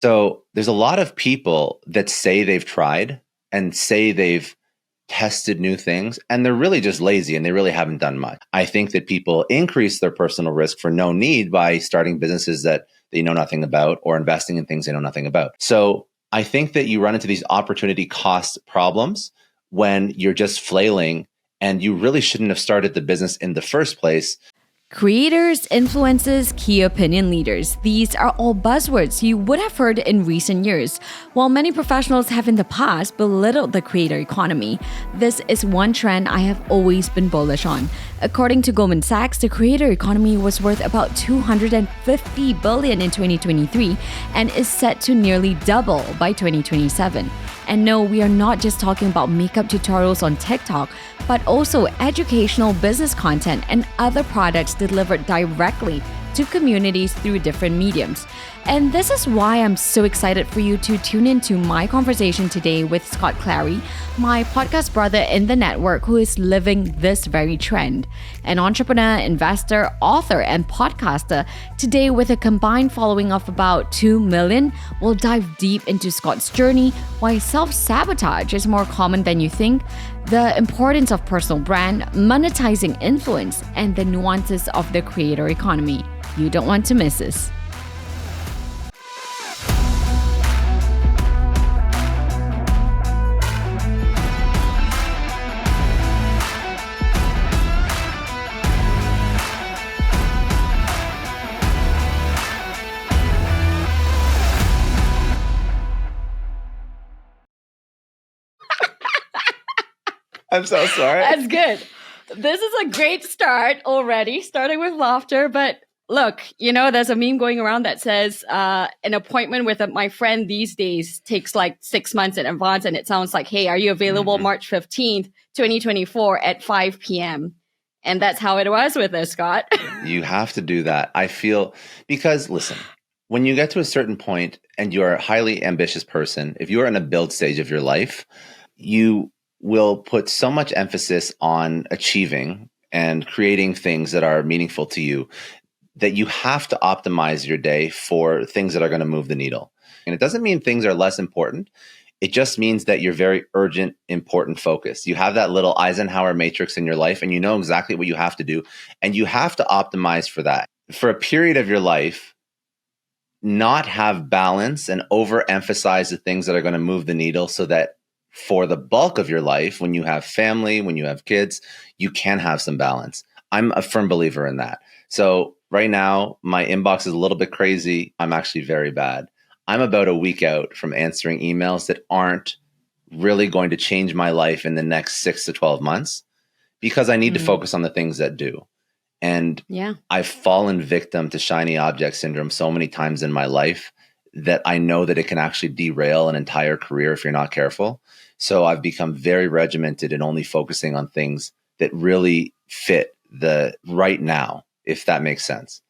So there's a lot of people that say they've tried and say they've tested new things, and they're really just lazy and they really haven't done much. I think that people increase their personal risk for no need by starting businesses that they know nothing about or investing in things they know nothing about. So I think that you run into these opportunity cost problems when you're just flailing and you really shouldn't have started the business in the first place. Creators, influencers, key opinion leaders. These are all buzzwords you would have heard in recent years. While many professionals have in the past belittled the creator economy, this is one trend I have always been bullish on. According to Goldman Sachs, the creator economy was worth about $250 billion in 2023 and is set to nearly double by 2027. And no, we are not just talking about makeup tutorials on TikTok, but also educational business content and other products delivered directly to communities through different mediums. And this is why I'm so excited for you to tune into my conversation today with Scott Clary, my podcast brother in the network who is living this very trend. An entrepreneur, investor, author, and podcaster, today with a combined following of about 2 million, we'll dive deep into Scott's journey, why self-sabotage is more common than you think, the importance of personal brand, monetizing influence, and the nuances of the creator economy. You don't want to miss this. I'm so sorry. That's good. This is a great start already, starting with laughter. But look, there's a meme going around that says an appointment with my friend these days takes like 6 months in advance. And it sounds like, hey, are you available March 15th, 2024 at 5 p.m.? And that's how it was with us, Scott. You have to do that. I feel, because listen, when you get to a certain point and you're a highly ambitious person, if you're in a build stage of your life, you will put so much emphasis on achieving and creating things that are meaningful to you that you have to optimize your day for things that are going to move the needle. And it doesn't mean things are less important. It just means that you're very urgent, important focus. You have that little Eisenhower matrix in your life and you know exactly what you have to do. And you have to optimize for that. For a period of your life, not have balance and overemphasize the things that are going to move the needle so that for the bulk of your life, when you have family, when you have kids, you can have some balance. I'm a firm believer in that. So right now, my inbox is a little bit crazy. I'm actually very bad. I'm about a week out from answering emails that aren't really going to change my life in the next 6 to 12 months because I need to focus on the things that do. And I've fallen victim to shiny object syndrome so many times in my life that I know that it can actually derail an entire career if you're not careful. So I've become very regimented in only focusing on things that really fit the right now, if that makes sense.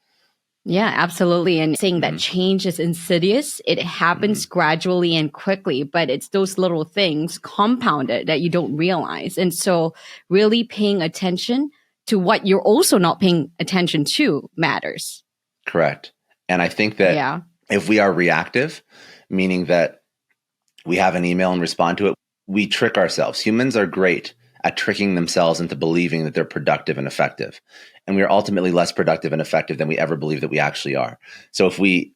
Yeah, absolutely. And saying that change is insidious, it happens gradually and quickly, but it's those little things compounded that you don't realize. And so really paying attention to what you're also not paying attention to matters. Correct. And I think that if we are reactive, meaning that we have an email and respond to it, we trick ourselves. Humans are great at tricking themselves into believing that they're productive and effective. And we are ultimately less productive and effective than we ever believe that we actually are. So if we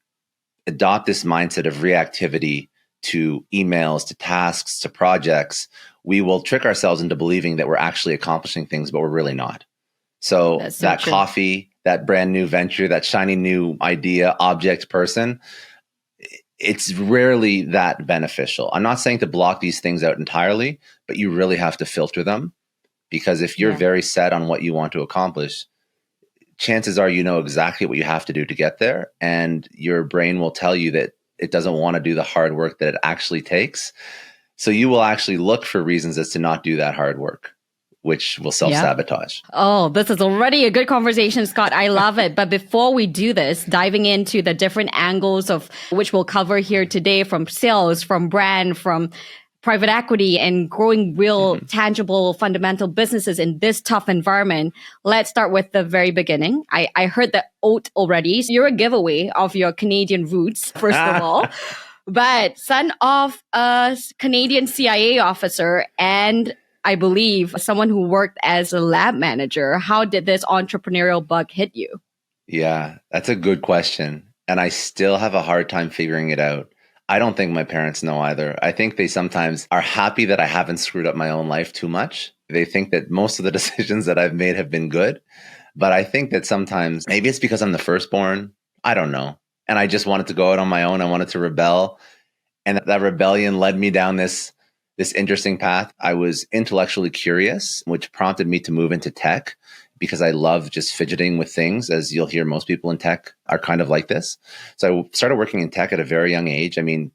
adopt this mindset of reactivity to emails, to tasks, to projects, we will trick ourselves into believing that we're actually accomplishing things, but we're really not. So that coffee, that brand new venture, that shiny new idea, object, person, it's rarely that beneficial. I'm not saying to block these things out entirely, but you really have to filter them, because if you're very set on what you want to accomplish, chances are you know exactly what you have to do to get there, and your brain will tell you that it doesn't want to do the hard work that it actually takes. So you will actually look for reasons as to not do that hard work, which will self-sabotage. Oh, this is already a good conversation, Scott. I love it. But before we do this, diving into the different angles of which we'll cover here today, from sales, from brand, from private equity and growing real, tangible, fundamental businesses in this tough environment. Let's start with the very beginning. I heard the oath already. So you're a giveaway of your Canadian roots, first of all. But son of a Canadian CIA officer and I believe someone who worked as a lab manager. How did this entrepreneurial bug hit you? Yeah, that's a good question. And I still have a hard time figuring it out. I don't think my parents know either. I think they sometimes are happy that I haven't screwed up my own life too much. They think that most of the decisions that I've made have been good. But I think that sometimes maybe it's because I'm the firstborn. I don't know. And I just wanted to go out on my own. I wanted to rebel. And that rebellion led me down this interesting path. I was intellectually curious, which prompted me to move into tech because I love just fidgeting with things, as you'll hear most people in tech are kind of like this. So I started working in tech at a very young age. I mean,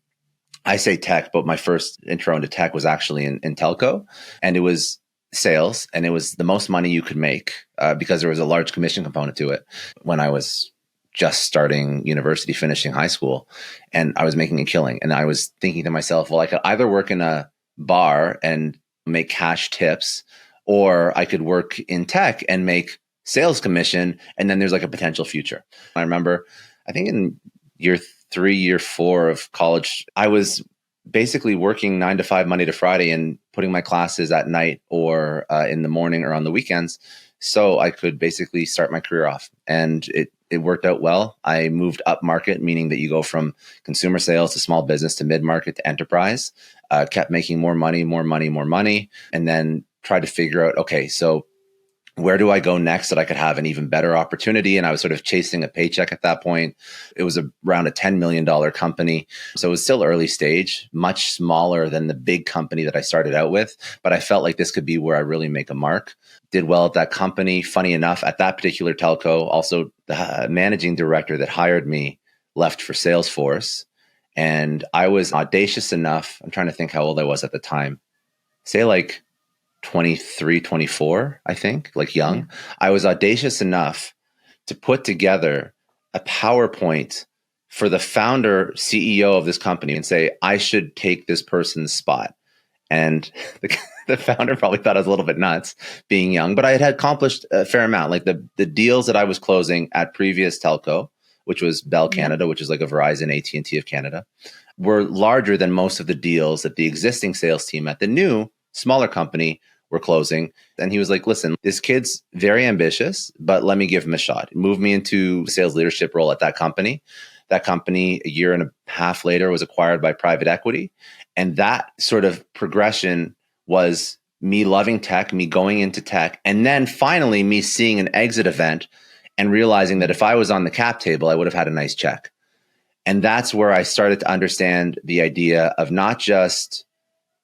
I say tech, but my first intro into tech was actually in telco, and it was sales, and it was the most money you could make because there was a large commission component to it when I was just starting university, finishing high school, and I was making a killing. And I was thinking to myself, well, I could either work in a bar and make cash tips, or I could work in tech and make sales commission. And then there's like a potential future. I remember, I think in year 3, year 4 of college, I was basically working 9 to 5, Monday to Friday, and putting my classes at night or in the morning or on the weekends. So I could basically start my career off. And it worked out well. I moved up market, meaning that you go from consumer sales to small business to mid-market to enterprise, kept making more money, and then tried to figure out, okay, so where do I go next that I could have an even better opportunity? And I was sort of chasing a paycheck at that point. It was around a $10 million company. So it was still early stage, much smaller than the big company that I started out with. But I felt like this could be where I really make a mark. Did well at that company. Funny enough, at that particular telco, also the managing director that hired me left for Salesforce. And I was audacious enough. I'm trying to think how old I was at the time. Say like 23, 24, I think, like young. Mm-hmm. I was audacious enough to put together a PowerPoint for the founder, CEO of this company and say, I should take this person's spot. And the founder probably thought I was a little bit nuts being young, but I had accomplished a fair amount. Like the deals that I was closing at previous telco, which was Bell Canada, which is like a Verizon, AT&T of Canada, were larger than most of the deals that the existing sales team at the new smaller company were closing. And he was like, listen, this kid's very ambitious, but let me give him a shot. Move me into sales leadership role at that company. That company, a year and a half later, was acquired by private equity. And that sort of progression was me loving tech, me going into tech, and then finally me seeing an exit event and realizing that if I was on the cap table, I would have had a nice check. And that's where I started to understand the idea of not just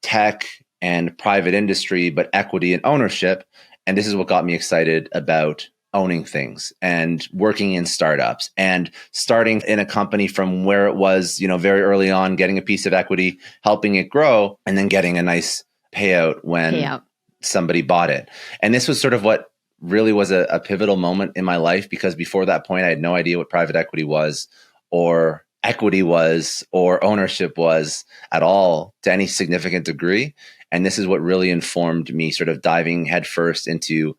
tech and private industry, but equity and ownership. And this is what got me excited about owning things and working in startups and starting in a company from where it was, very early on, getting a piece of equity, helping it grow, and then getting a nice payout when somebody bought it. And this was sort of what really was a pivotal moment in my life, because before that point, I had no idea what private equity was or equity was or ownership was at all to any significant degree. And this is what really informed me sort of diving headfirst into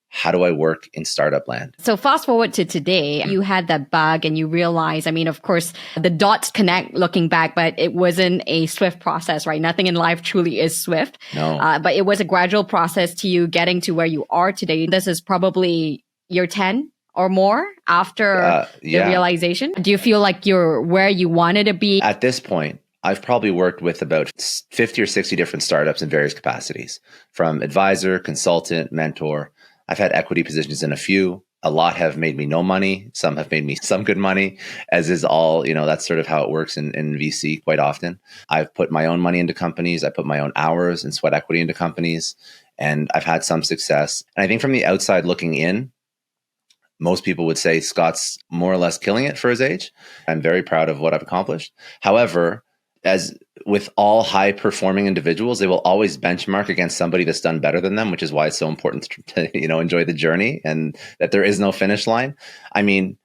how do I work in startup land? So fast forward to today, you had that bug and you realized, of course, the dots connect looking back, but it wasn't a swift process, right? Nothing in life truly is swift. No. But it was a gradual process to you getting to where you are today. This is probably year 10 or more after the realization. Do you feel like you're where you wanted to be? At this point, I've probably worked with about 50 or 60 different startups in various capacities, from advisor, consultant, mentor. I've had equity positions in a few. A lot have made me no money. Some have made me some good money, as is all, that's sort of how it works in VC quite often. I've put my own money into companies. I put my own hours and sweat equity into companies, and I've had some success. And I think from the outside looking in, most people would say Scott's more or less killing it for his age. I'm very proud of what I've accomplished. However, as with all high performing individuals, they will always benchmark against somebody that's done better than them, which is why it's so important to enjoy the journey and that there is no finish line. I'm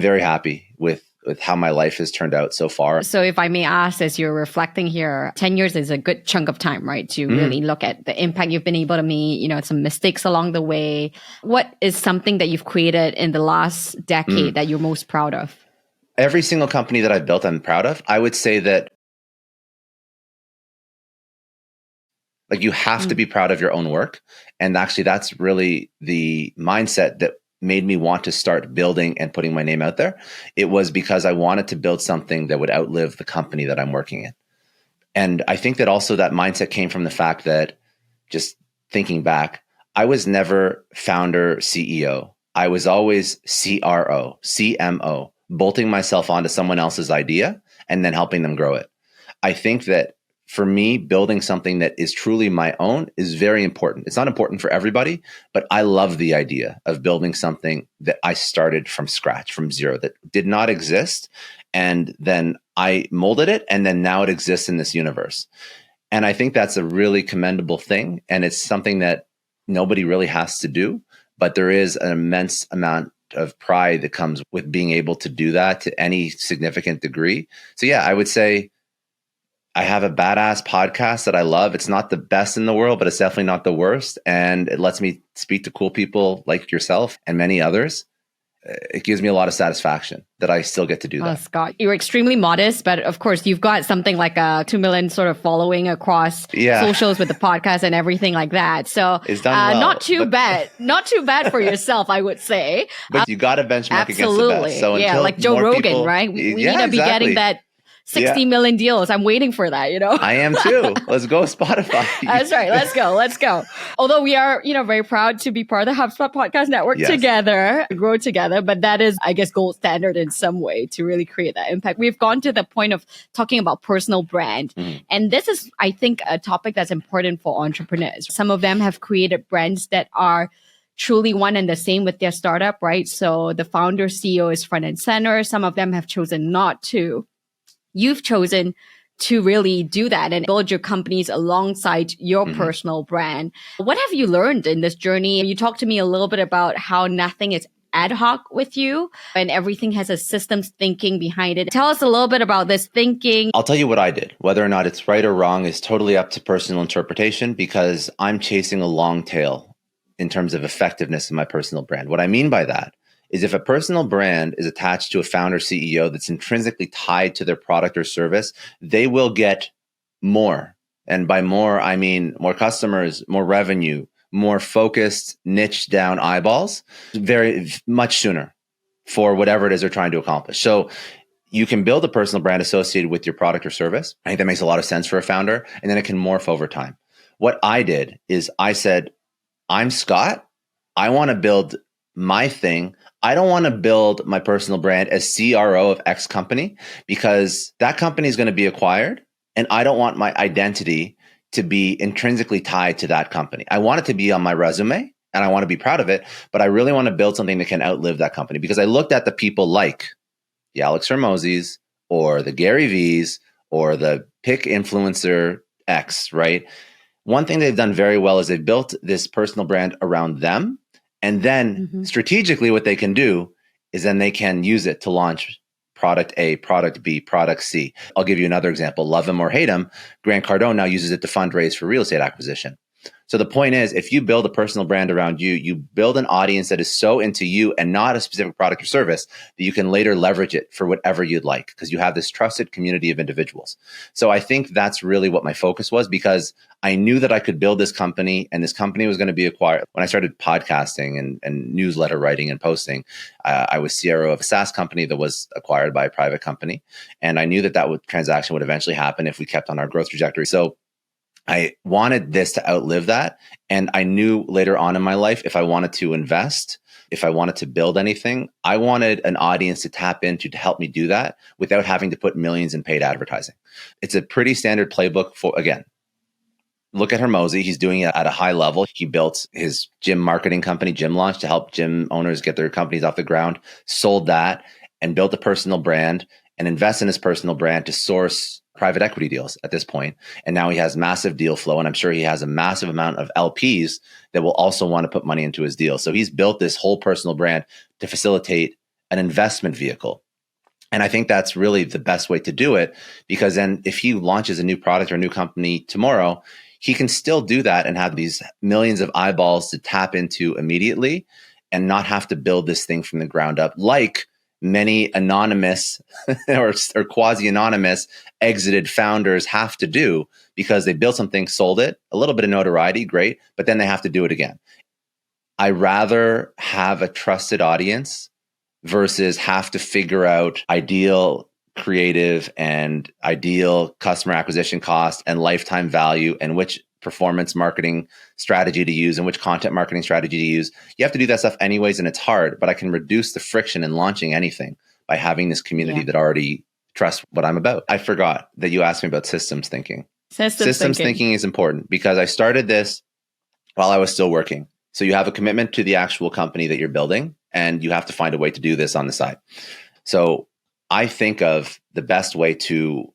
very happy with with how my life has turned out so far. So if I may ask, as you're reflecting here, 10 years is a good chunk of time, right? To really look at the impact you've been able to make, some mistakes along the way. What is something that you've created in the last decade that you're most proud of? Every single company that I've built, I'm proud of. I would say that you have to be proud of your own work. And actually, that's really the mindset that made me want to start building and putting my name out there. It was because I wanted to build something that would outlive the company that I'm working in. And I think that also that mindset came from the fact that, just thinking back, I was never founder CEO. I was always CRO, CMO, bolting myself onto someone else's idea and then helping them grow it. I think that for me, building something that is truly my own is very important. It's not important for everybody, but I love the idea of building something that I started from scratch, from zero, that did not exist. And then I molded it, and then now it exists in this universe. And I think that's a really commendable thing. And it's something that nobody really has to do, but there is an immense amount of pride that comes with being able to do that to any significant degree. So yeah, I would say I have a badass podcast that I love. It's not the best in the world, but it's definitely not the worst. And it lets me speak to cool people like yourself and many others. It gives me a lot of satisfaction that I still get to do that. Scott, you're extremely modest, but of course you've got something like a 2 million sort of following across socials with the podcast and everything like that. So it's done well, not too bad for yourself, I would say. But you got to benchmark against the best. So like Joe Rogan, right? We need to be getting that 60 million deals. I'm waiting for that, I am too. Let's go, Spotify. That's right. Let's go. Although we are, very proud to be part of the HubSpot Podcast Network together, grow together. But that is, I guess, gold standard in some way to really create that impact. We've gone to the point of talking about personal brand. And this is, I think, a topic that's important for entrepreneurs. Some of them have created brands that are truly one and the same with their startup, right? So the founder CEO is front and center. Some of them have chosen not to. You've chosen to really do that and build your companies alongside your personal brand. What have you learned in this journey? You talked to me a little bit about how nothing is ad hoc with you and everything has a systems thinking behind it. Tell us a little bit about this thinking. I'll tell you what I did. Whether or not it's right or wrong is totally up to personal interpretation because I'm chasing a long tail in terms of effectiveness in my personal brand. What I mean by that is if a personal brand is attached to a founder CEO that's intrinsically tied to their product or service, they will get more. And by more, I mean more customers, more revenue, more focused, niche down eyeballs, very much sooner for whatever it is they're trying to accomplish. So you can build a personal brand associated with your product or service. I think that makes a lot of sense for a founder, and then it can morph over time. What I did is I said, I'm Scott. I want to build my thing. I don't want to build my personal brand as CRO of X company because that company is going to be acquired and I don't want my identity to be intrinsically tied to that company. I want it to be on my resume and I want to be proud of it, but I really want to build something that can outlive that company because I looked at the people like the Alex Hormozis or the Gary V's or the pick influencer X, right? One thing they've done very well is they've built this personal brand around them. And then strategically, what they can do is then they can use it to launch product A, product B, product C. I'll give you another example. Love him or hate him, Grant Cardone now uses it to fundraise for real estate acquisition. So the point is, if you build a personal brand around you, you build an audience that is so into you and not a specific product or service that you can later leverage it for whatever you'd like because you have this trusted community of individuals. So I think that's really what my focus was because I knew that I could build this company and this company was going to be acquired. When I started podcasting and newsletter writing and posting, I was CRO of a SaaS company that was acquired by a private company. And I knew that transaction would eventually happen if we kept on our growth trajectory. So I wanted this to outlive that. And I knew later on in my life, if I wanted to invest, if I wanted to build anything, I wanted an audience to tap into to help me do that without having to put millions in paid advertising. It's a pretty standard playbook for, again, look at Hormozi. He's doing it at a high level. He built his gym marketing company, Gym Launch, to help gym owners get their companies off the ground, sold that and built a personal brand and invest in his personal brand to source private equity deals at this point. And now he has massive deal flow. And I'm sure he has a massive amount of LPs that will also want to put money into his deal. So he's built this whole personal brand to facilitate an investment vehicle. And I think that's really the best way to do it, because then if he launches a new product or a new company tomorrow, he can still do that and have these millions of eyeballs to tap into immediately and not have to build this thing from the ground up like many anonymous or quasi-anonymous exited founders have to do, because they built something, sold it, a little bit of notoriety, great, but then they have to do it again. I rather have a trusted audience versus have to figure out ideal creative and ideal customer acquisition cost and lifetime value and which performance marketing strategy to use and which content marketing strategy to use. You have to do that stuff anyways, and it's hard, but I can reduce the friction in launching anything by having this community that already trusts what I'm about. I forgot that you asked me about systems thinking. Systems thinking is important because I started this while I was still working. So you have a commitment to the actual company that you're building, and you have to find a way to do this on the side. So I think of the best way to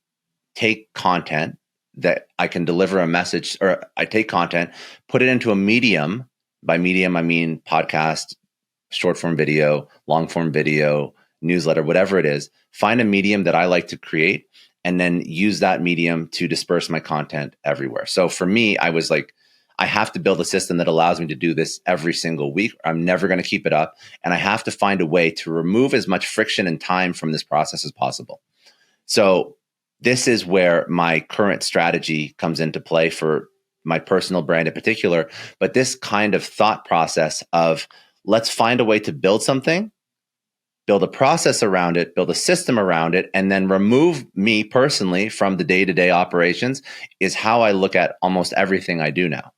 take content that I can deliver a message, or I take content, put it into a medium. By medium, I mean podcast, short form video, long form video, newsletter, whatever it is. Find a medium that I like to create and then use that medium to disperse my content everywhere. So for me, I was like, I have to build a system that allows me to do this every single week. I'm never going to keep it up. And I have to find a way to remove as much friction and time from this process as possible. So this is where my current strategy comes into play for my personal brand in particular. But this kind of thought process of let's find a way to build something, build a process around it, build a system around it, and then remove me personally from the day-to-day operations is how I look at almost everything I do now.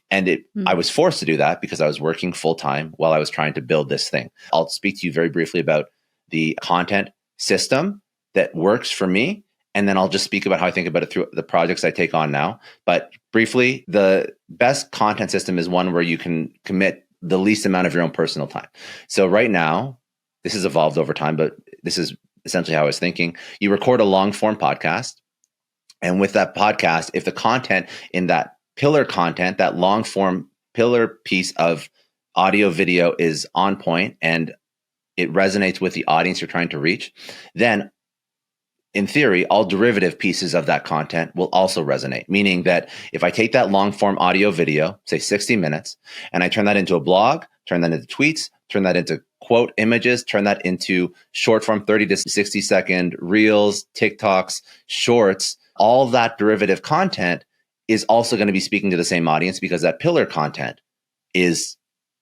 And I was forced to do that because I was working full time while I was trying to build this thing. I'll speak to you very briefly about the content system that works for me. And then I'll just speak about how I think about it through the projects I take on now. But briefly, the best content system is one where you can commit the least amount of your own personal time. So right now, this has evolved over time, but this is essentially how I was thinking. You record a long form podcast. And with that podcast, if the content in that pillar content, that long form pillar piece of audio video is on point and it resonates with the audience you're trying to reach, then in theory, all derivative pieces of that content will also resonate. Meaning that if I take that long form audio video, say 60 minutes, and I turn that into a blog, turn that into tweets, turn that into quote images, turn that into short form 30 to 60 second reels, TikToks, shorts, all that derivative content is also going to be speaking to the same audience because that pillar content is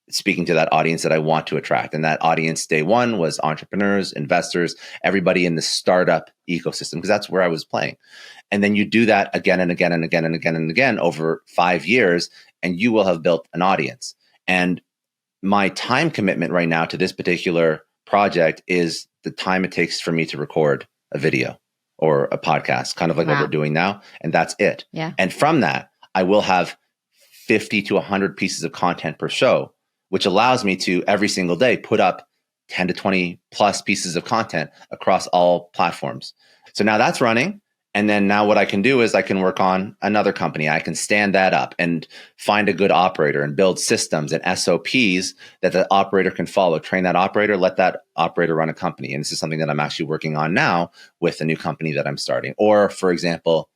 speaking to that audience that I want to attract. And that audience day one was entrepreneurs, investors, everybody in the startup ecosystem, because that's where I was playing. And then you do that again and again and again and again and again over 5 years, and you will have built an audience. And my time commitment right now to this particular project is the time it takes for me to record a video or a podcast, kind of like what we're doing now. And that's it. Yeah. And from that, I will have 50 to 100 pieces of content per show, which allows me to every single day put up 10 to 20 plus pieces of content across all platforms. So now that's running. And then now what I can do is I can work on another company. I can stand that up and find a good operator and build systems and SOPs that the operator can follow. Train that operator, let that operator run a company. And this is something that I'm actually working on now with a new company that I'm starting. Or, for example,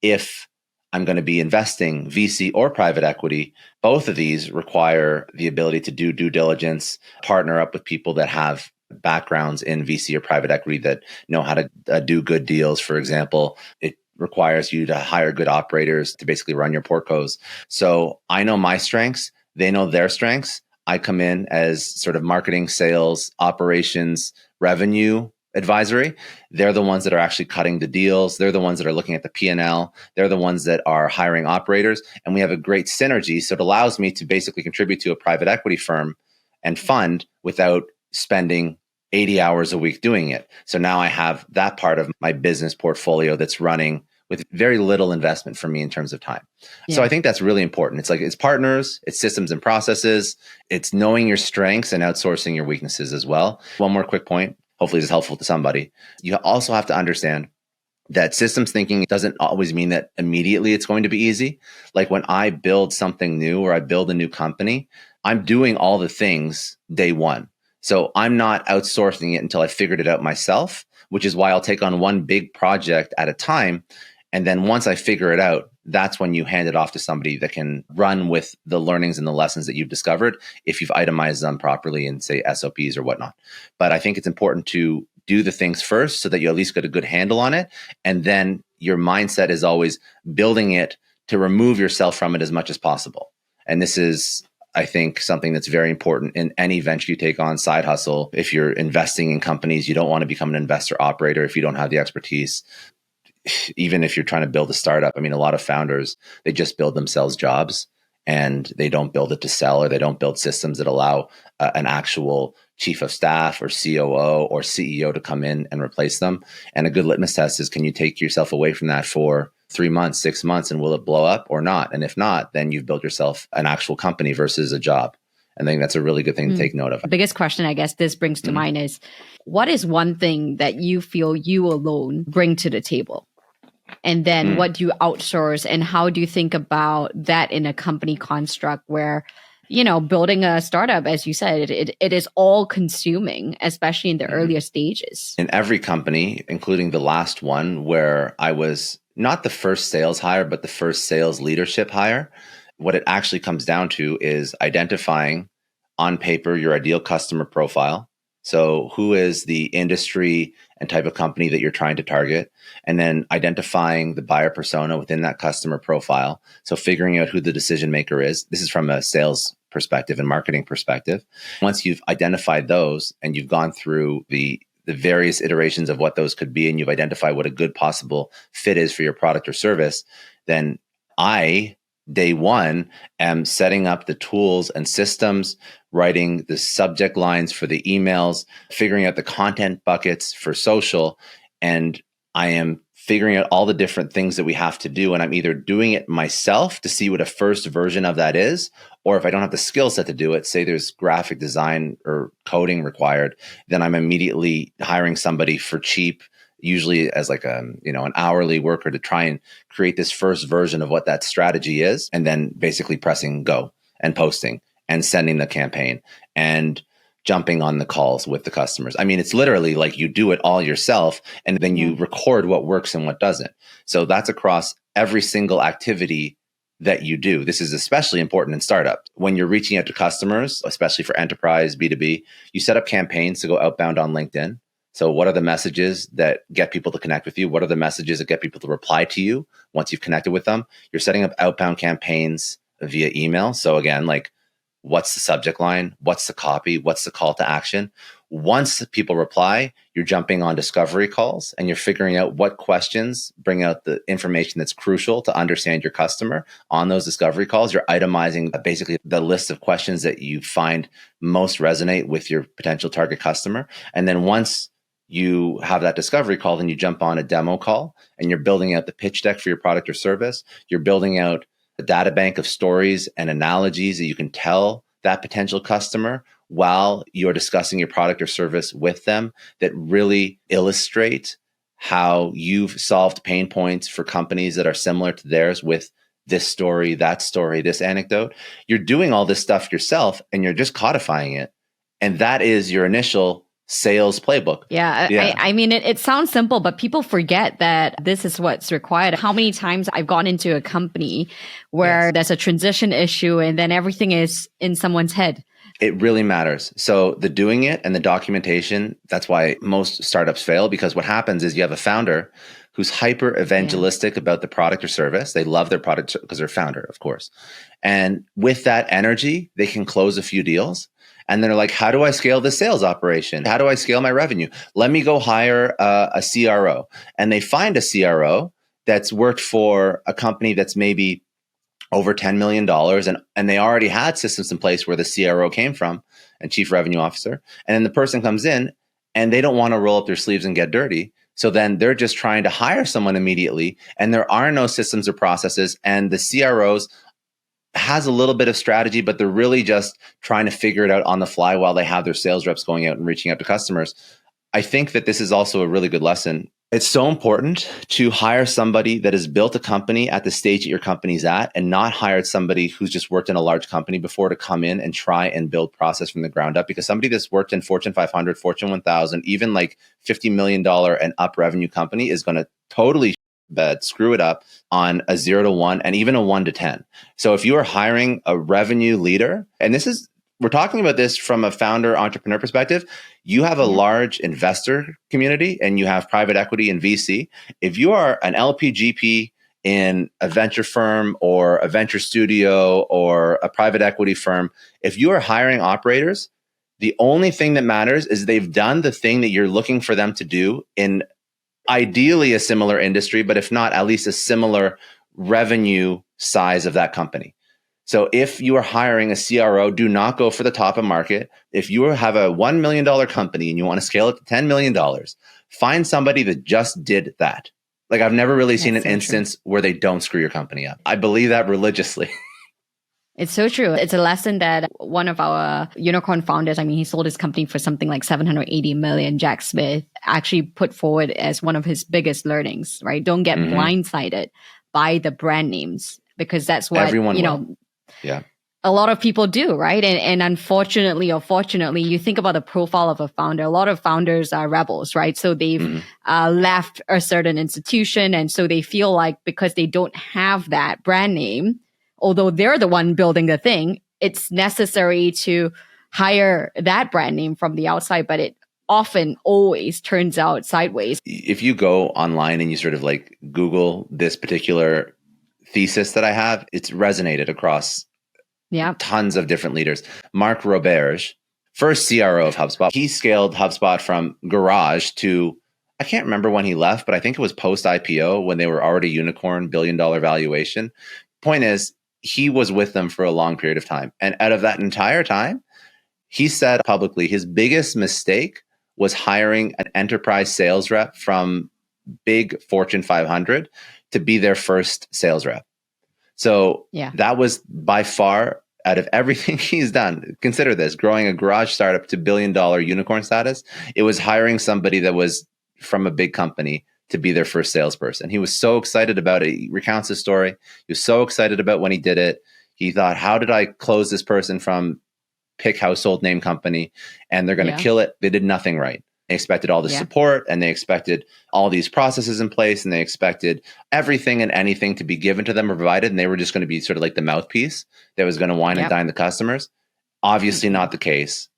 if I'm going to be investing VC or private equity, both of these require the ability to do due diligence, partner up with people that have backgrounds in VC or private equity that know how to do good deals. For example, it requires you to hire good operators to basically run your portcos. So I know my strengths, they know their strengths. I come in as sort of marketing, sales, operations, revenue advisory. They're the ones that are actually cutting the deals. They're the ones that are looking at the P&L. They're the ones that are hiring operators. And we have a great synergy. So it allows me to basically contribute to a private equity firm and fund without spending 80 hours a week doing it. So now I have that part of my business portfolio that's running with very little investment from me in terms of time. Yeah. So I think that's really important. It's like, it's partners, it's systems and processes, it's knowing your strengths and outsourcing your weaknesses as well. One more quick point. Hopefully this is helpful to somebody. You also have to understand that systems thinking doesn't always mean that immediately it's going to be easy. Like when I build something new or I build a new company, I'm doing all the things day one. So I'm not outsourcing it until I figured it out myself, which is why I'll take on one big project at a time. And then once I figure it out, that's when you hand it off to somebody that can run with the learnings and the lessons that you've discovered if you've itemized them properly in, say, SOPs or whatnot. But I think it's important to do the things first so that you at least get a good handle on it. And then your mindset is always building it to remove yourself from it as much as possible. And this is, I think, something that's very important in any venture you take on, side hustle. If you're investing in companies, you don't want to become an investor operator if you don't have the expertise. Even if you're trying to build a startup, I mean, a lot of founders, they just build themselves jobs and they don't build it to sell, or they don't build systems that allow an actual chief of staff or COO or CEO to come in and replace them. And a good litmus test is, can you take yourself away from that for 3 months, 6 months, and will it blow up or not? And if not, then you've built yourself an actual company versus a job. I think that's a really good thing to take note of. The biggest question I guess this brings to mind is, what is one thing that you feel you alone bring to the table? And then what do you outsource, and how do you think about that in a company construct where, you know, building a startup, as you said, it is all consuming, especially in the earlier stages. In every company, including the last one where I was not the first sales hire, but the first sales leadership hire, what it actually comes down to is identifying on paper your ideal customer profile. So who is the industry and type of company that you're trying to target? And then identifying the buyer persona within that customer profile. So figuring out who the decision maker is. This is from a sales perspective and marketing perspective. Once you've identified those and you've gone through the various iterations of what those could be, and you've identified what a good possible fit is for your product or service, then day one, am setting up the tools and systems, writing the subject lines for the emails, figuring out the content buckets for social, and I am figuring out all the different things that we have to do. And I'm either doing it myself to see what a first version of that is, or if I don't have the skill set to do it, say there's graphic design or coding required, then I'm immediately hiring somebody for cheap, usually as like an hourly worker, to try and create this first version of what that strategy is, and then basically pressing go and posting and sending the campaign and jumping on the calls with the customers. I mean, it's literally like you do it all yourself, and then you record what works and what doesn't. So that's across every single activity that you do. This is especially important in startup. When you're reaching out to customers, especially for enterprise, B2B, you set up campaigns to go outbound on LinkedIn. So what are the messages that get people to connect with you? What are the messages that get people to reply to you once you've connected with them? You're setting up outbound campaigns via email. So again, like, what's the subject line? What's the copy? What's the call to action? Once people reply, you're jumping on discovery calls and you're figuring out what questions bring out the information that's crucial to understand your customer. On those discovery calls, you're itemizing basically the list of questions that you find most resonate with your potential target customer. And then once you have that discovery call, then you jump on a demo call and you're building out the pitch deck for your product or service. You're building out a data bank of stories and analogies that you can tell that potential customer while you're discussing your product or service with them, that really illustrate how you've solved pain points for companies that are similar to theirs with this story, this anecdote. You're doing all this stuff yourself and you're just codifying it. And that is your initial sales playbook. Yeah. I mean, it sounds simple, but people forget that this is what's required. How many times I've gone into a company where there's a transition issue and then everything is in someone's head. It really matters. So the doing it and the documentation, that's why most startups fail, because what happens is you have a founder who's hyper evangelistic about the product or service. They love their product because they're founder, of course. And with that energy, they can close a few deals. And they're like, how do I scale this sales operation? How do I scale my revenue? Let me go hire a CRO. And they find a CRO that's worked for a company that's maybe over $10 million. And they already had systems in place where the CRO came from and chief revenue officer. And then the person comes in and they don't want to roll up their sleeves and get dirty. So then they're just trying to hire someone immediately. And there are no systems or processes. And the CROs has a little bit of strategy, but they're really just trying to figure it out on the fly while they have their sales reps going out and reaching out to customers. I think that this is also a really good lesson It's so important to hire somebody that has built a company at the stage that your company's at and not hired somebody who's just worked in a large company before to come in and try and build process from the ground up. Because somebody that's worked in Fortune 500, Fortune 1000, even like $50 million and up revenue company is going to totally screw it up on a 0 to 1 and even a 1 to 10. So if you are hiring a revenue leader, and we're talking about this from a founder entrepreneur perspective, you have a large investor community and you have private equity and VC. If you are an LPGP in a venture firm or a venture studio or a private equity firm, if you are hiring operators, the only thing that matters is they've done the thing that you're looking for them to do in ideally a similar industry, but if not, at least a similar revenue size of that company. So if you are hiring a CRO, do not go for the top of market. If you have a $1 million company and you want to scale it to $10 million, find somebody that just did that. Like I've never really seen an instance where they don't screw your company up. I believe that religiously. It's so true. It's a lesson that one of our unicorn founders, he sold his company for something like 780 million, Jack Smith, actually put forward as one of his biggest learnings, right? Don't get blindsided by the brand names, because that's what, everyone will. Yeah. A lot of people do, right? And unfortunately or fortunately, you think about the profile of a founder. A lot of founders are rebels, right? So they've left a certain institution. And so they feel like because they don't have that brand name, although they're the one building the thing, it's necessary to hire that brand name from the outside. But it often always turns out sideways. If you go online and you sort of like Google this particular thesis that I have, it's resonated across tons of different leaders. Mark Roberge, first CRO of HubSpot, he scaled HubSpot from garage to, I can't remember when he left, but I think it was post IPO when they were already unicorn, $1 billion valuation. Point is, he was with them for a long period of time. And out of that entire time, he said publicly his biggest mistake was hiring an enterprise sales rep from big Fortune 500 to be their first sales rep. So that was by far, out of everything he's done, consider this, growing a garage startup to $1 billion unicorn status, it was hiring somebody that was from a big company to be their first salesperson. He was so excited about it. He recounts his story. He was so excited about when he did it. He thought, how did I close this person from pick household name company and they're going to kill it? They did nothing right. They expected all the support and they expected all these processes in place and they expected everything and anything to be given to them or provided. And they were just going to be sort of like the mouthpiece that was going to wine and dine the customers. Obviously not the case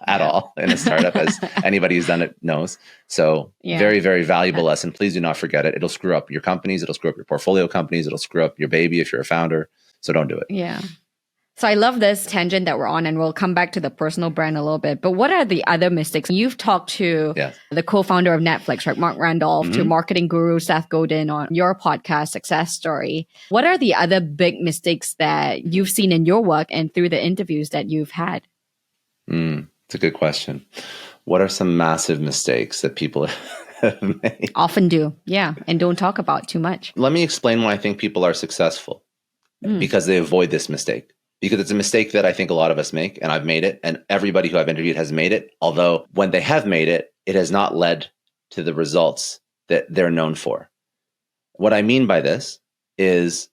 at all in a startup, as anybody who's done it knows. So very, very valuable lesson. Please do not forget it. It'll screw up your companies. It'll screw up your portfolio companies. It'll screw up your baby if you're a founder. So don't do it. Yeah. So I love this tangent that we're on, and we'll come back to the personal brand a little bit. But what are the other mistakes? You've talked to the co-founder of Netflix, right, Mark Randolph, to marketing guru Seth Godin on your podcast, Success Story. What are the other big mistakes that you've seen in your work and through the interviews that you've had? It's a good question. What are some massive mistakes that people have made? Often do, and don't talk about too much. Let me explain why I think people are successful. Because they avoid this mistake. Because it's a mistake that I think a lot of us make, and I've made it, and everybody who I've interviewed has made it. Although when they have made it, it has not led to the results that they're known for. What I mean by this is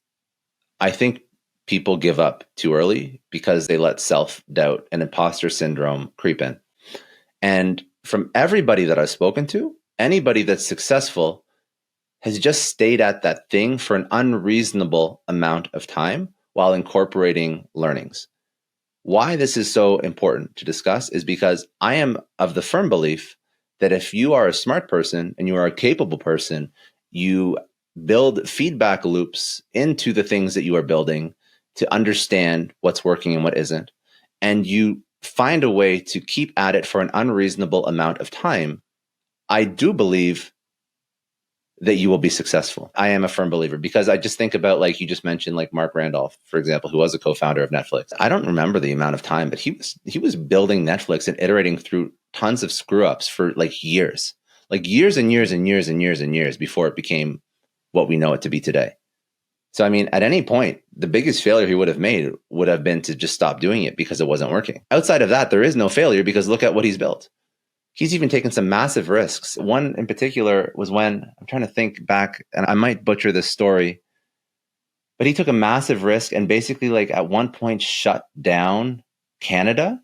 I think people give up too early because they let self-doubt and imposter syndrome creep in. And from everybody that I've spoken to, anybody that's successful has just stayed at that thing for an unreasonable amount of time while incorporating learnings. Why this is so important to discuss is because I am of the firm belief that if you are a smart person and you are a capable person, you build feedback loops into the things that you are building to understand what's working and what isn't. And you find a way to keep at it for an unreasonable amount of time. I do believe that you will be successful. I am a firm believer because I just think about, like you just mentioned, like Mark Randolph, for example, who was a co-founder of Netflix. I don't remember the amount of time, but he was building Netflix and iterating through tons of screw ups for like years and years and years and years and years before it became what we know it to be today. So, I mean, at any point, the biggest failure he would have made would have been to just stop doing it because it wasn't working. Outside of that, there is no failure because look at what he's built. He's even taken some massive risks. One in particular was when, I'm trying to think back, and I might butcher this story, but he took a massive risk and basically like at one point shut down Canada,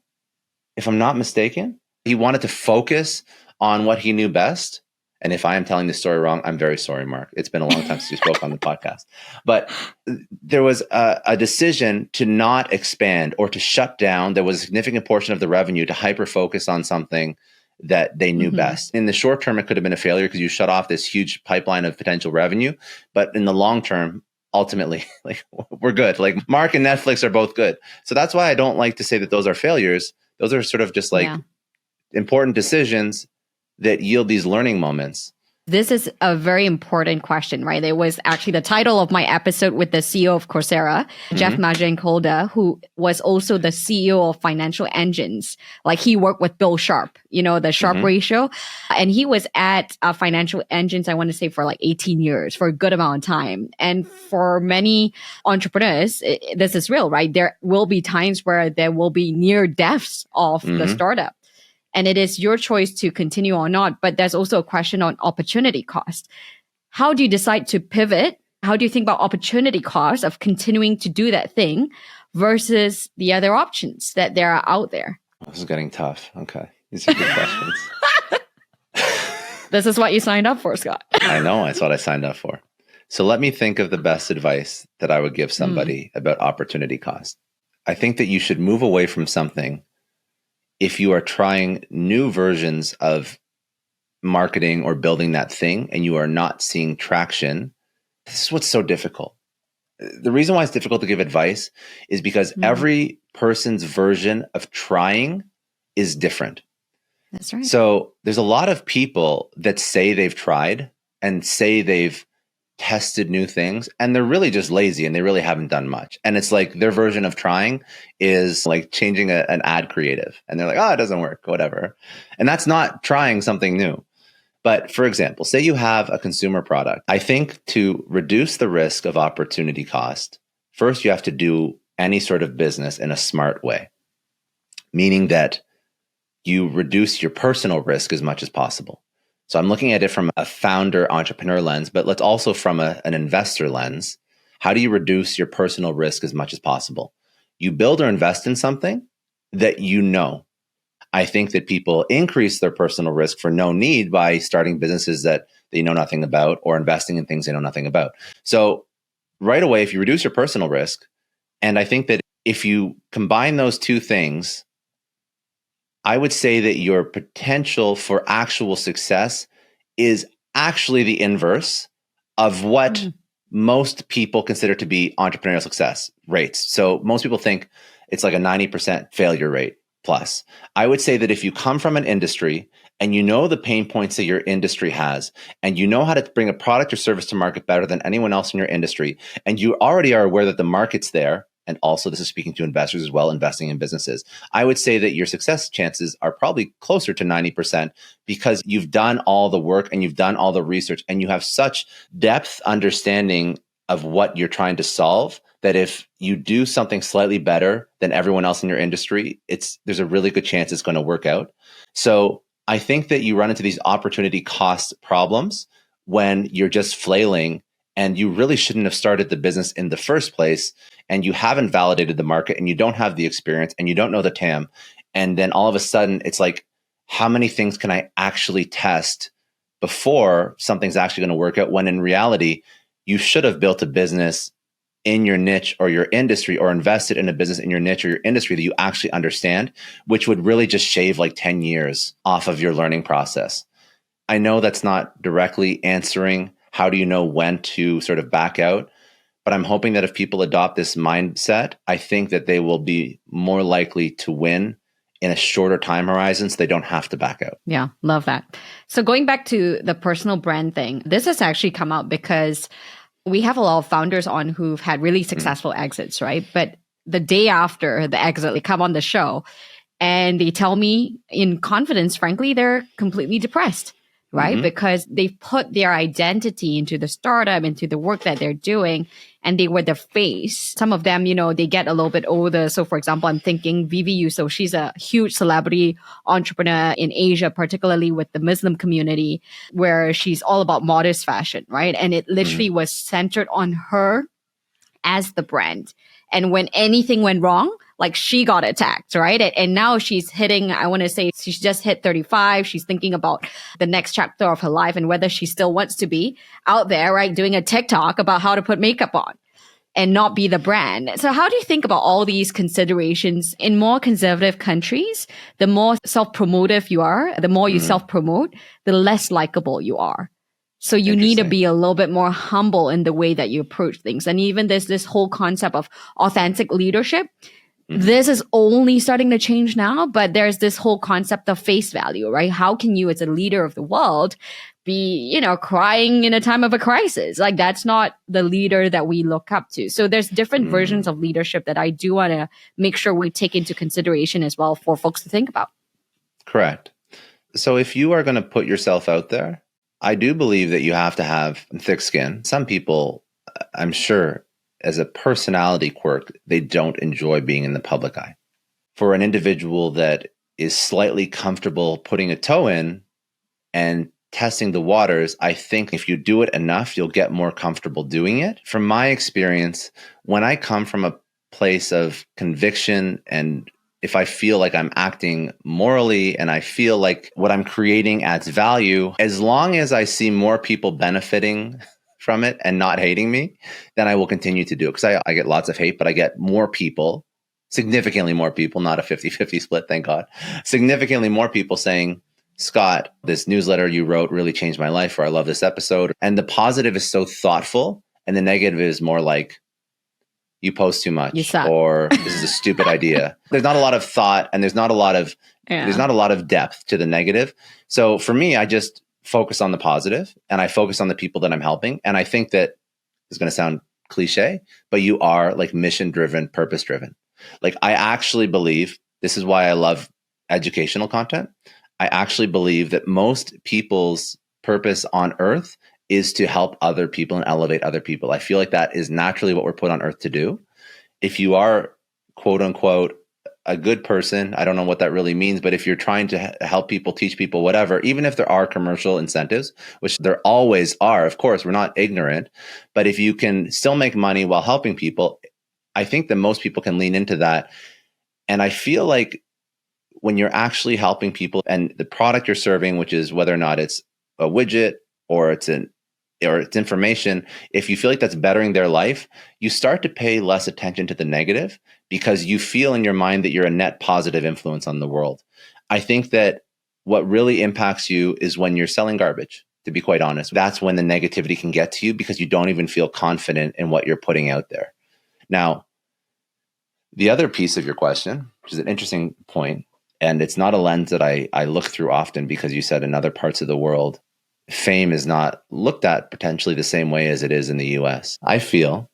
if I'm not mistaken. He wanted to focus on what he knew best. And if I am telling this story wrong, I'm very sorry, Mark. It's been a long time since you spoke on the podcast. But there was a decision to not expand or to shut down. There was a significant portion of the revenue to hyper-focus on something that they knew best. In the short term, it could have been a failure because you shut off this huge pipeline of potential revenue. But in the long term, ultimately, like we're good. Like Mark and Netflix are both good. So that's why I don't like to say that those are failures. Those are sort of just like important decisions that yield these learning moments. This is a very important question, right? It was actually the title of my episode with the CEO of Coursera, Jeff Majankolda, who was also the CEO of Financial Engines. Like he worked with Bill Sharp, you know, the Sharp ratio. And he was at Financial Engines, I want to say for like 18 years, for a good amount of time. And for many entrepreneurs, this is real, right? There will be times where there will be near deaths of the startup. And it is your choice to continue or not. But there's also a question on opportunity cost. How do you decide to pivot? How do you think about opportunity cost of continuing to do that thing versus the other options that there are out there? This is getting tough. Okay. These are good questions. This is what you signed up for, Scott. I know. That's what I signed up for. So let me think of the best advice that I would give somebody about opportunity cost. I think that you should move away from something if you are trying new versions of marketing or building that thing and you are not seeing traction. This is what's so difficult. The reason why it's difficult to give advice is because every person's version of trying is different. That's right. So there's a lot of people that say they've tried and say they've tested new things, and they're really just lazy and they really haven't done much. And it's like their version of trying is like changing an ad creative. And they're like, oh, it doesn't work, whatever. And that's not trying something new. But for example, say you have a consumer product. I think to reduce the risk of opportunity cost, first you have to do any sort of business in a smart way, meaning that you reduce your personal risk as much as possible. So I'm looking at it from a founder entrepreneur lens, but let's also from an investor lens. How do you reduce your personal risk as much as possible? You build or invest in something that you know. I think that people increase their personal risk for no need by starting businesses that they know nothing about or investing in things they know nothing about. So right away, if you reduce your personal risk, and I think that if you combine those two things, I would say that your potential for actual success is actually the inverse of what most people consider to be entrepreneurial success rates. So most people think it's like a 90% failure rate plus. I would say that if you come from an industry and you know the pain points that your industry has, and you know how to bring a product or service to market better than anyone else in your industry, and you already are aware that the market's there, and also this is speaking to investors as well, investing in businesses, I would say that your success chances are probably closer to 90% because you've done all the work and you've done all the research and you have such depth understanding of what you're trying to solve that if you do something slightly better than everyone else in your industry, there's a really good chance it's going to work out. So I think that you run into these opportunity cost problems when you're just flailing and you really shouldn't have started the business in the first place, and you haven't validated the market and you don't have the experience and you don't know the TAM. And then all of a sudden it's like, how many things can I actually test before something's actually going to work out? When in reality, you should have built a business in your niche or your industry, or invested in a business in your niche or your industry that you actually understand, which would really just shave like 10 years off of your learning process. I know that's not directly answering how do you know when to sort of back out, but I'm hoping that if people adopt this mindset, I think that they will be more likely to win in a shorter time horizon so they don't have to back out. Yeah, love that. So going back to the personal brand thing, this has actually come out because we have a lot of founders on who've had really successful exits, right? But the day after the exit, they come on the show and they tell me in confidence, frankly, they're completely depressed, right? Because they've put their identity into the startup, into the work that they're doing, and they were the face. Some of them, they get a little bit older. So for example, I'm thinking Vivi. So she's a huge celebrity entrepreneur in Asia, particularly with the Muslim community, where she's all about modest fashion, right? And it literally was centered on her as the brand. And when anything went wrong, like she got attacked, right? And now she's hitting, I want to say she's just hit 35. She's thinking about the next chapter of her life and whether she still wants to be out there, right? Doing a TikTok about how to put makeup on and not be the brand. So how do you think about all these considerations in more conservative countries? The more self-promotive you are, the more you self-promote, the less likable you are. So you need to be a little bit more humble in the way that you approach things. And even there's this whole concept of authentic leadership. This is only starting to change now, but there's this whole concept of face value, right? How can you, as a leader of the world, be, crying in a time of a crisis? Like that's not the leader that we look up to. So there's different versions of leadership that I do want to make sure we take into consideration as well for folks to think about. Correct. So if you are going to put yourself out there, I do believe that you have to have thick skin. Some people, I'm sure, as a personality quirk, they don't enjoy being in the public eye. For an individual that is slightly comfortable putting a toe in and testing the waters, I think if you do it enough, you'll get more comfortable doing it. From my experience, when I come from a place of conviction, and if I feel like I'm acting morally and I feel like what I'm creating adds value, as long as I see more people benefiting from it and not hating me, then I will continue to do it. Because I get lots of hate, but I get more people, significantly more people, not a 50-50 split, thank God, significantly more people saying, Scott, this newsletter you wrote really changed my life, or I love this episode. And the positive is so thoughtful, and the negative is more like, you post too much, or this is a stupid idea. There's not a lot of thought, and there's not a lot of depth to the negative. So for me, I just focus on the positive, and I focus on the people that I'm helping. And I think that it's going to sound cliche, but you are like mission driven, purpose driven. Like I actually believe, this is why I love educational content. I actually believe that most people's purpose on earth is to help other people and elevate other people. I feel like that is naturally what we're put on earth to do. If you are, quote unquote, a good person, I don't know what that really means, but if you're trying to help people, teach people, whatever, even if there are commercial incentives, which there always are, of course, we're not ignorant, but if you can still make money while helping people, I think that most people can lean into that. And I feel like when you're actually helping people and the product you're serving, which is whether or not it's a widget or it's information, if you feel like that's bettering their life, you start to pay less attention to the negative because you feel in your mind that you're a net positive influence on the world. I think that what really impacts you is when you're selling garbage, to be quite honest. That's when the negativity can get to you because you don't even feel confident in what you're putting out there. Now, the other piece of your question, which is an interesting point, and it's not a lens that I look through often because you said in other parts of the world, fame is not looked at potentially the same way as it is in the US. I feel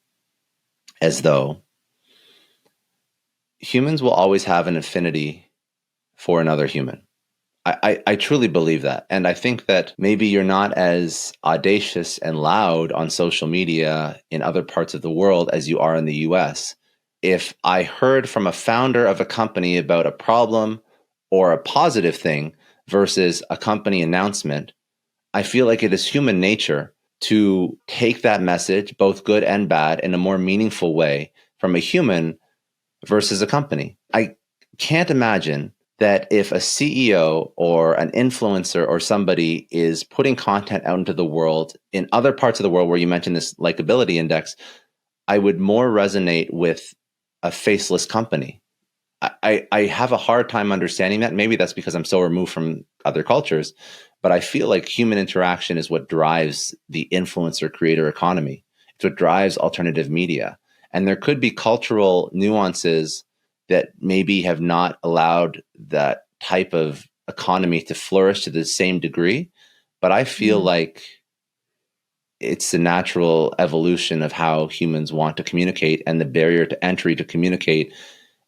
as though humans will always have an affinity for another human. I truly believe that. And I think that maybe you're not as audacious and loud on social media in other parts of the world as you are in the US. If I heard from a founder of a company about a problem or a positive thing versus a company announcement, I feel like it is human nature to take that message, both good and bad, in a more meaningful way from a human versus a company. I can't imagine that if a CEO or an influencer or somebody is putting content out into the world in other parts of the world where you mentioned this likability index, I would more resonate with a faceless company. I have a hard time understanding that. Maybe that's because I'm so removed from other cultures, but I feel like human interaction is what drives the influencer creator economy. It's what drives alternative media. And there could be cultural nuances that maybe have not allowed that type of economy to flourish to the same degree. But I feel like it's the natural evolution of how humans want to communicate, and the barrier to entry to communicate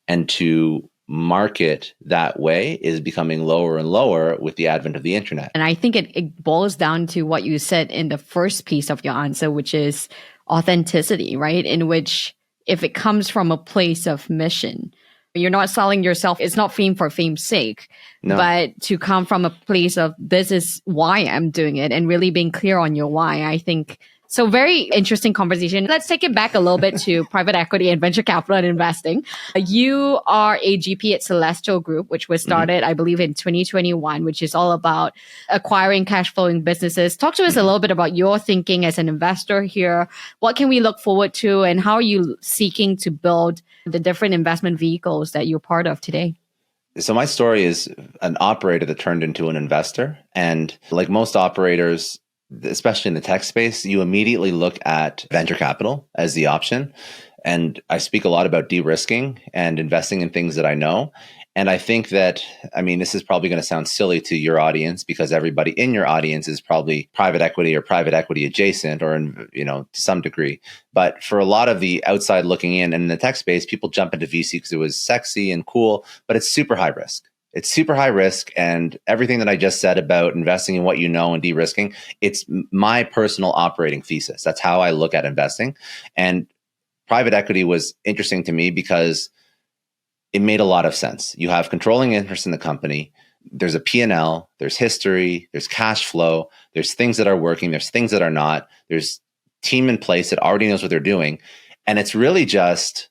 and to market that way is becoming lower and lower with the advent of the internet. And I think it boils down to what you said in the first piece of your answer, which is authenticity, right? In which if it comes from a place of mission, you're not selling yourself. It's not fame for fame's sake, but to come from a place of this is why I'm doing it and really being clear on your why. I think so. Very interesting conversation. Let's take it back a little bit to private equity and venture capital and investing. You are a GP at Celestial Group, which was started, I believe, in 2021, which is all about acquiring cash flowing businesses. Talk to us a little bit about your thinking as an investor here. What can we look forward to, and how are you seeking to build the different investment vehicles that you're part of today? So my story is an operator that turned into an investor. And like most operators, especially in the tech space, you immediately look at venture capital as the option. And I speak a lot about de-risking and investing in things that I know. And I think that, I mean, this is probably going to sound silly to your audience because everybody in your audience is probably private equity or private equity adjacent or, to some degree. But for a lot of the outside looking in and in the tech space, people jump into VC because it was sexy and cool, but it's super high risk. It's super high risk. And everything that I just said about investing in what you know and de-risking, it's my personal operating thesis. That's how I look at investing. And private equity was interesting to me because it made a lot of sense. You have controlling interest in the company. There's a P&L, there's history, there's cash flow, there's things that are working, there's things that are not. There's team in place that already knows what they're doing. And it's really just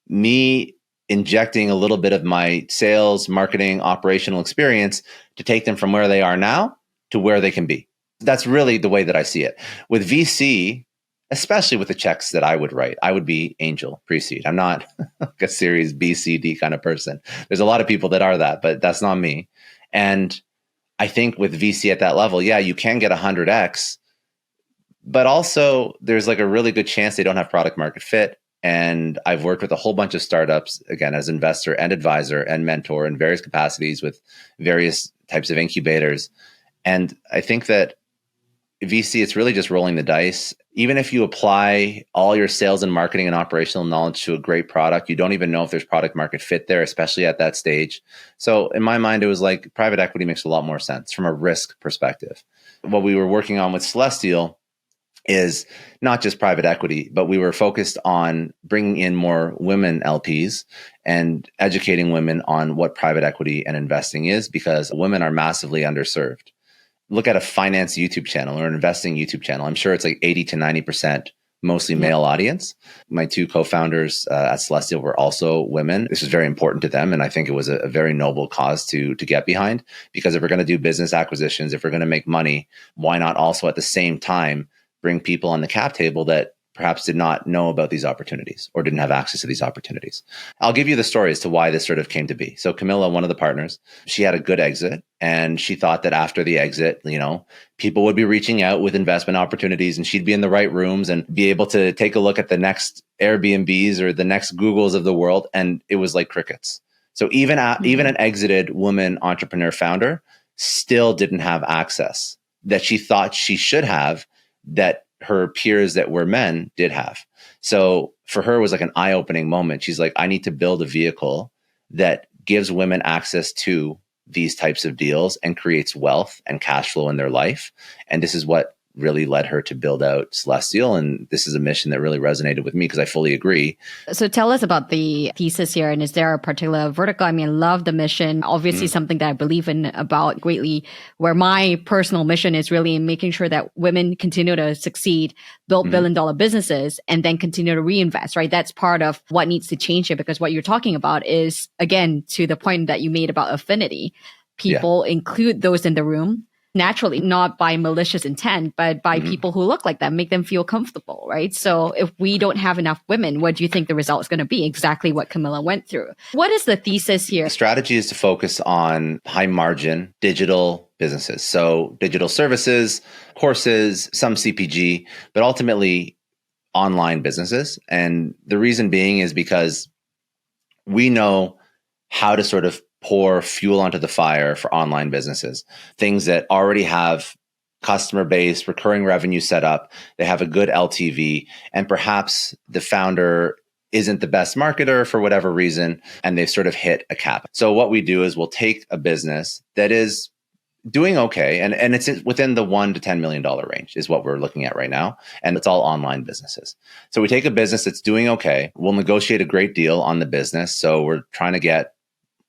me injecting a little bit of my sales, marketing, operational experience to take them from where they are now to where they can be. That's really the way that I see it. With VC, especially with the checks that I would write, I would be angel pre-seed. I'm not like a series B, C, D kind of person. There's a lot of people that are that, but that's not me. And I think with VC at that level, yeah, you can get 100x, but also there's like a really good chance they don't have product market fit. And I've worked with a whole bunch of startups, again, as investor and advisor and mentor in various capacities with various types of incubators. And I think that VC, it's really just rolling the dice. Even if you apply all your sales and marketing and operational knowledge to a great product, you don't even know if there's product market fit there, especially at that stage. So in my mind, it was like private equity makes a lot more sense from a risk perspective. What we were working on with Celestial is not just private equity, but we were focused on bringing in more women LPs and educating women on what private equity and investing is, because women are massively underserved. Look at a finance YouTube channel or an investing YouTube channel. I'm sure it's like 80 to 90% mostly male audience. My two co-founders at Celestial were also women. This was very important to them. And I think it was a very noble cause to get behind, because if we're going to do business acquisitions, if we're going to make money, why not also at the same time bring people on the cap table that perhaps did not know about these opportunities or didn't have access to these opportunities. I'll give you the story as to why this sort of came to be. So Camilla, one of the partners, she had a good exit, and she thought that after the exit, people would be reaching out with investment opportunities and she'd be in the right rooms and be able to take a look at the next Airbnbs or the next Googles of the world. And it was like crickets. So even an exited woman entrepreneur founder still didn't have access that she thought she should have, that her peers that were men did have. So for her, it was like an eye-opening moment. She's like, I need to build a vehicle that gives women access to these types of deals and creates wealth and cash flow in their life. And this is what really led her to build out Celestial. And this is a mission that really resonated with me because I fully agree. So tell us about the thesis here. And is there a particular vertical? I mean, I love the mission. Obviously, something that I believe in about greatly, where my personal mission is really in making sure that women continue to succeed, build billion-dollar businesses, and then continue to reinvest, right? That's part of what needs to change here, because what you're talking about is, again, to the point that you made about affinity. People include those in the room naturally, not by malicious intent, but by people who look like them, make them feel comfortable, right? So if we don't have enough women, what do you think the result is going to be? Exactly what Camilla went through. What is the thesis here? The strategy is to focus on high margin digital businesses. So digital services, courses, some CPG, but ultimately online businesses. And the reason being is because we know how to sort of pour fuel onto the fire for online businesses, things that already have customer base, recurring revenue set up, they have a good LTV, and perhaps the founder isn't the best marketer for whatever reason, and they've sort of hit a cap. So what we do is we'll take a business that is doing okay, and it's within the $1 to $10 million range is what we're looking at right now, and it's all online businesses. So we take a business that's doing okay, we'll negotiate a great deal on the business. So we're trying to get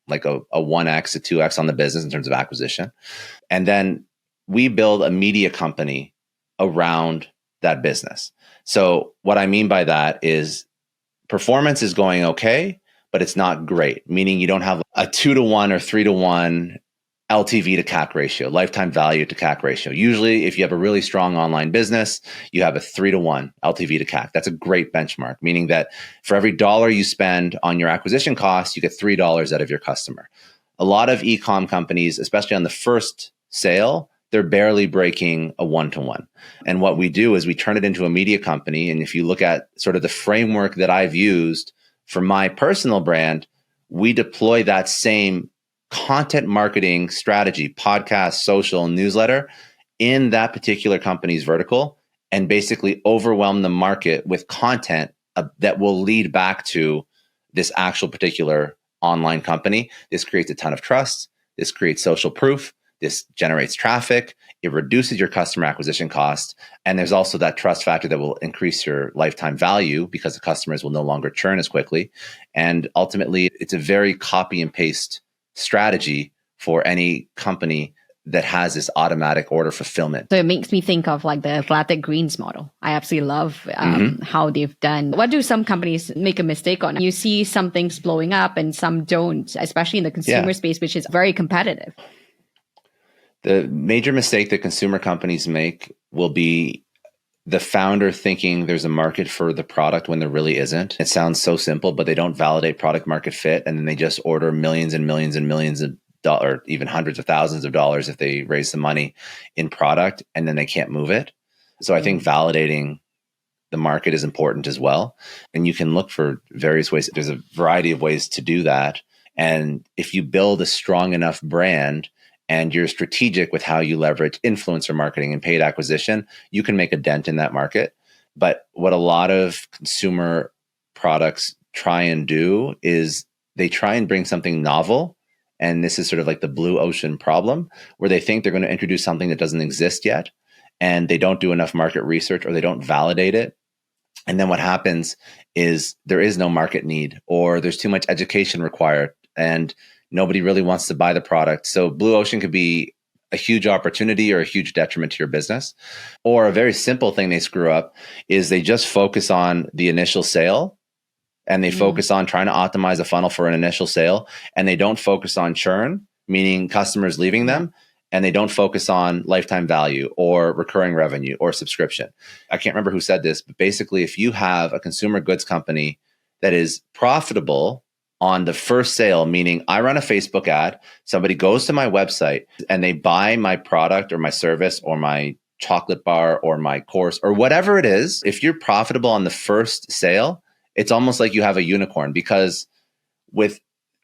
like a 1x to 2x on the business in terms of acquisition, and then we build a media company around that business. So what I mean by that is performance is going okay, but it's not great, meaning you don't have a 2-to-1 or 3-to-1 LTV to CAC ratio, lifetime value to CAC ratio. Usually, if you have a really strong online business, you have a 3-to-1 LTV to CAC. That's a great benchmark, meaning that for every dollar you spend on your acquisition costs, you get $3 out of your customer. A lot of e-com companies, especially on the first sale, they're barely breaking a 1-to-1. And what we do is we turn it into a media company. And if you look at sort of the framework that I've used for my personal brand, we deploy that same content marketing strategy, podcast, social, newsletter in that particular company's vertical, and basically overwhelm the market with content that will lead back to this actual particular online company. This creates a ton of trust. This creates social proof. This generates traffic. It reduces your customer acquisition cost. And there's also that trust factor that will increase your lifetime value because the customers will no longer churn as quickly. And ultimately, it's a very copy and paste strategy for any company that has this automatic order fulfillment. So it makes me think of like the Athletic Greens model. I absolutely love how they've done. What do some companies make a mistake on? You see some things blowing up and some don't, especially in the consumer space, which is very competitive. The major mistake that consumer companies make will be the founder thinking there's a market for the product when there really isn't. It sounds so simple, but they don't validate product market fit. And then they just order millions and millions and millions of dollars, or even hundreds of thousands of dollars if they raise the money in product, and then they can't move it. So I think validating the market is important as well. And you can look for various ways. There's a variety of ways to do that. And if you build a strong enough brand, and you're strategic with how you leverage influencer marketing and paid acquisition, you can make a dent in that market. But what a lot of consumer products try and do is they try and bring something novel. And this is sort of like the blue ocean problem, where they think they're going to introduce something that doesn't exist yet, and they don't do enough market research, or they don't validate it. And then what happens is there is no market need, or there's too much education required, and nobody really wants to buy the product. So blue ocean could be a huge opportunity or a huge detriment to your business. Or a very simple thing they screw up is they just focus on the initial sale, and they focus on trying to optimize a funnel for an initial sale, and they don't focus on churn, meaning customers leaving them, and they don't focus on lifetime value or recurring revenue or subscription. I can't remember who said this, but basically if you have a consumer goods company that is profitable on the first sale, meaning I run a Facebook ad, somebody goes to my website and they buy my product or my service or my chocolate bar or my course or whatever it is, if you're profitable on the first sale, it's almost like you have a unicorn, because with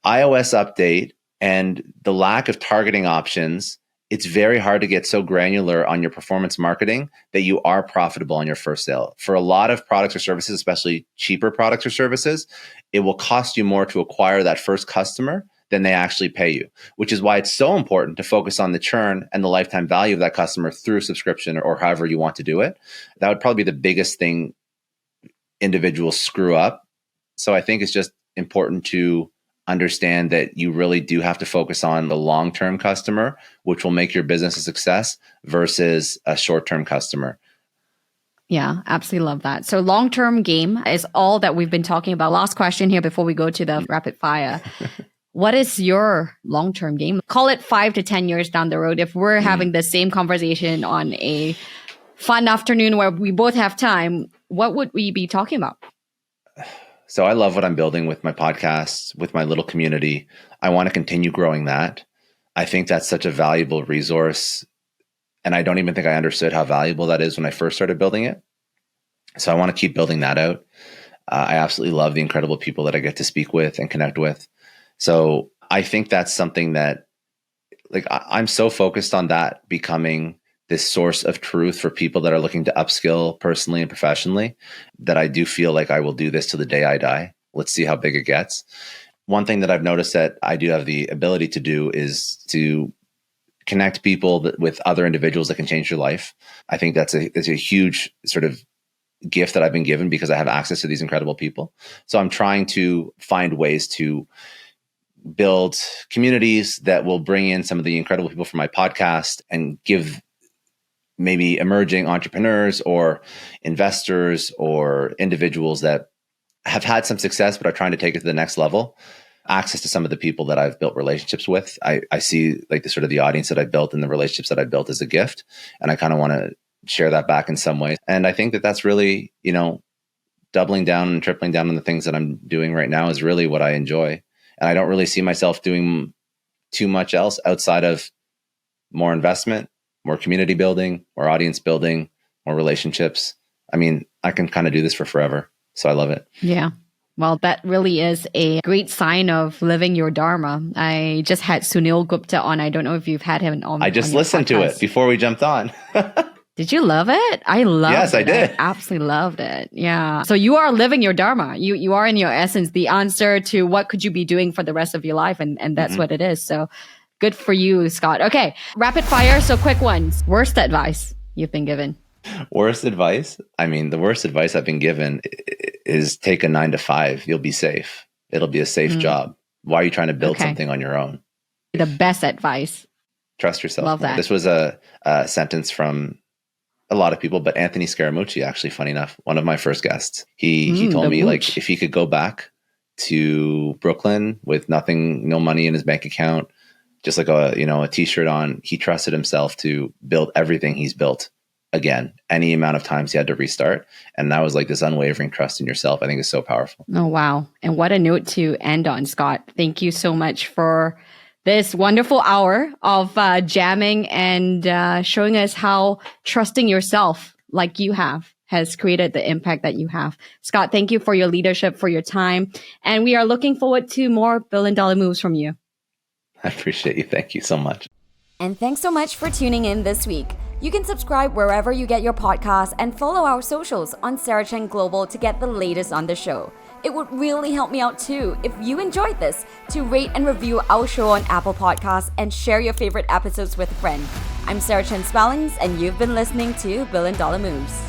iOS update and the lack of targeting options, it's very hard to get so granular on your performance marketing that you are profitable on your first sale. For a lot of products or services, especially cheaper products or services, it will cost you more to acquire that first customer than they actually pay you, which is why it's so important to focus on the churn and the lifetime value of that customer through subscription or however you want to do it. That would probably be the biggest thing individuals screw up. So I think it's just important to understand that you really do have to focus on the long-term customer, which will make your business a success, versus a short-term customer. Yeah, absolutely love that. So long-term game is all that we've been talking about. Last question here before we go to the rapid fire. What is your long-term game? Call it 5 to 10 years down the road. If we're having the same conversation on a fun afternoon where we both have time, what would we be talking about? So I love what I'm building with my podcasts, with my little community. I want to continue growing that. I think that's such a valuable resource. And I don't even think I understood how valuable that is when I first started building it. So I want to keep building that out. I absolutely love the incredible people that I get to speak with and connect with. So I think that's something that, like, I'm so focused on that becoming this source of truth for people that are looking to upskill personally and professionally, that I do feel like I will do this till the day I die. Let's see how big it gets. One thing that I've noticed that I do have the ability to do is to connect people with other individuals that can change your life. I think that's a huge sort of gift that I've been given because I have access to these incredible people. So I'm trying to find ways to build communities that will bring in some of the incredible people from my podcast and give maybe emerging entrepreneurs or investors or individuals that have had some success but are trying to take it to the next level access to some of the people that I've built relationships with. I see like the sort of the audience that I built and the relationships that I built as a gift. And I kind of want to share that back in some ways. And I think that that's really, doubling down and tripling down on the things that I'm doing right now is really what I enjoy. And I don't really see myself doing too much else outside of more investment, more community building, more audience building, more relationships. I mean, I can kind of do this for forever. So I love it. Yeah. Well, that really is a great sign of living your dharma. I just had Sunil Gupta on. I don't know if you've had him on. I just listened to it before we jumped on. Did you love it? I loved it. Yes, I did. I absolutely loved it. Yeah. So you are living your dharma. You are in your essence the answer to what could you be doing for the rest of your life. And that's what it is. So good for you, Scott. Okay. Rapid fire. So quick ones. Worst advice you've been given. Worst advice? I mean, the worst advice I've been given is take a 9 to 5. You'll be safe. It'll be a safe job. Why are you trying to build something on your own? The best advice. Trust yourself. Love more. that. This was a sentence from a lot of people, but Anthony Scaramucci, actually, funny enough, one of my first guests, he told me like if he could go back to Brooklyn with nothing, no money in his bank account, just like a t-shirt on, he trusted himself to build everything he's built again, any amount of times he had to restart. And that was like this unwavering trust in yourself. I think is so powerful. Oh, wow. And what a note to end on, Scott. Thank you so much for this wonderful hour of jamming and showing us how trusting yourself like you have has created the impact that you have. Scott, thank you for your leadership, for your time. And we are looking forward to more billion-dollar moves from you. I appreciate you. Thank you so much. And thanks so much for tuning in this week. You can subscribe wherever you get your podcasts and follow our socials on Sarah Chen Global to get the latest on the show. It would really help me out too if you enjoyed this to rate and review our show on Apple Podcasts and share your favorite episodes with a friend. I'm Sarah Chen-Spellings and you've been listening to Billion Dollar Moves.